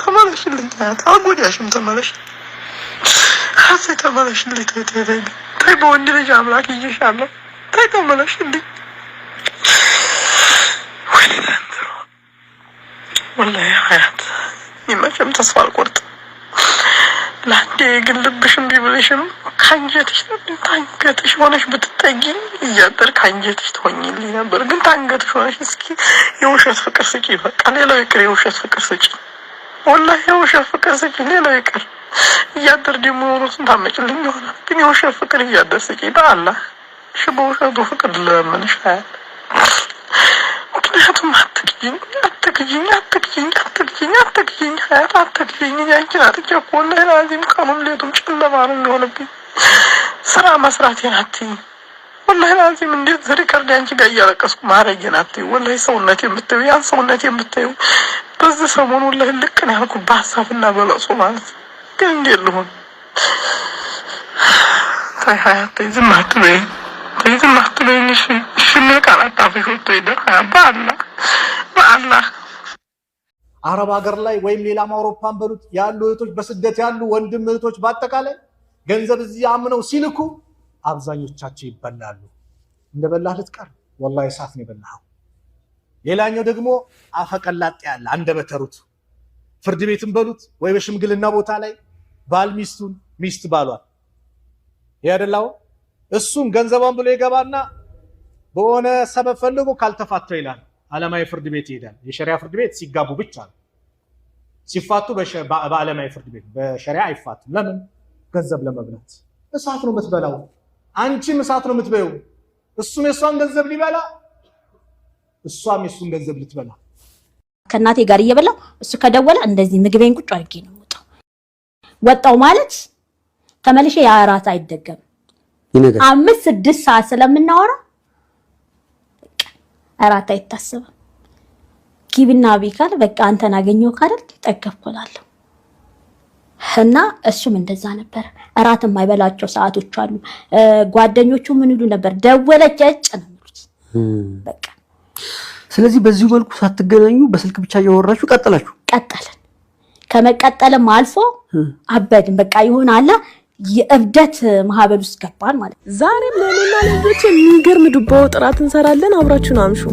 ተመለሽልኝ አልጎዳሽም ተመለሽ ሀሴ ተመለሽልኝ ተይ በወንድ ልጅ አምላክ ይዤሻለሁ ተይ ተመለሽልኝ ወላሂ ሀያት ይመችም ተስፋ አልቆርጥም ለአንዴ ግን ልብሽም ቢብልሽም ከአንጀትሽ ሆነሽ ብትጠጊኝ እያደር ከአንጀትሽ ትሆኝልኝ ነበር ግን ታንገትሽ ሆነሽ እስኪ የውሸት ፍቅር ስጪ በቃ ሌላው ይቅር የውሸት ፍቅር ስጪ ወላሂ የውሸት ፍቅር ስጪ ሌላው ይቅር እያደር ደግሞ የሆኑትን ታመጭልኝ ይሆናል ግን የውሸት ፍቅር እያደር ስጪ በአላህ እሺ በውሸቱ ፍቅር ለምንሽ ሀያት ምክንያቱም አትክጂኝ ሀያት አትክጂኝ ያንቺን አጥቼ እኮ ወላሂ ላዚም ቀኑም ሌቱም ጨለማ ነው የሚሆንብኝ ስራ መስራቴን አትይኝ ወላሂ ላዚም እንዴት ሪከርድ አንቺ ጋር እያለቀስኩ ማረጌን አትይኝ ወላሂ ሰውነቴ የምታዩ ያን ሰውነቴ የምታዩ በዚህ ሰሞን ወላሂ ልክ ነው ያልኩት በሀሳብና በለቅሶ ማለት ግን እንዴት ልሆን ተይ ሀያት ተይ ዝም አትበይኝ እሺ ቃላት አፍሽ ወጥቶ ይደር በአላህ አረብ ሀገር ላይ ወይም ሌላም አውሮፓን በሉት ያሉ እህቶች በስደት ያሉ ወንድም እህቶች በአጠቃላይ ገንዘብ እዚህ አምነው ሲልኩ አብዛኞቻቸው ይበላሉ እንደበላህ ልትቀር ወላሂ እሳት ነው የበላኸው ሌላኛው ደግሞ አፈቀላጤ ያለ አንደበተሩት ፍርድ ቤትም በሉት ወይ በሽምግልና ቦታ ላይ ባል ሚስቱን ሚስት ባሏል ያደላው እሱም ገንዘቧን ብሎ ይገባና በሆነ ሰበብ ፈልጎ ካልተፋተው ይላል ዓለማዊ ፍርድ ቤት ይሄዳል የሸሪዓ ፍርድ ቤት ሲጋቡ ብቻ ነው ሲፋቱ በዓለማዊ ፍርድ ቤት በሸሪዓ አይፋቱም ለምን ገንዘብ ለመብላት እሳት ነው የምትበላው አንቺም እሳት ነው የምትበይው እሱም የሷን ገንዘብ ሊበላ እሷም የሱን ገንዘብ ልትበላ ከናቴ ጋር እየበላው እሱ ከደወለ እንደዚህ ምግቤን ቁጭ አድርጌ ነው ወጣው ማለት ተመልሼ ያራት አይደገም 5-6 ሰዓት ስለምናወራ አራት አይታሰብም ኪብና ቢካል በቃ አንተን አገኘው ካደል ተጠቀፍኩላለሁ እና እሱም እንደዛ ነበር አራት የማይበላቸው ሰዓቶች አሉ ጓደኞቹ ምን ይሉ ነበር ደወለች እጭ ነው በቃ ስለዚህ በዚህ መልኩ ሳትገናኙ በስልክ ብቻ እያወራችሁ ቀጠልን ከመቀጠልም አልፎ አበድን በቃ ይሆናል የእብደት ማህበል ውስጥ ገባን ማለት ዛሬም ለኔና ለልጆች የሚገርም ዱባው ጥራት እንሰራለን አብራችሁን አምሹ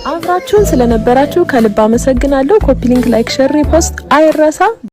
አብራችሁን ስለነበራችሁ ከልብ አመሰግናለሁ። ኮፒ ሊንክ፣ ላይክ፣ ሼር፣ ሪፖስት አይረሳ።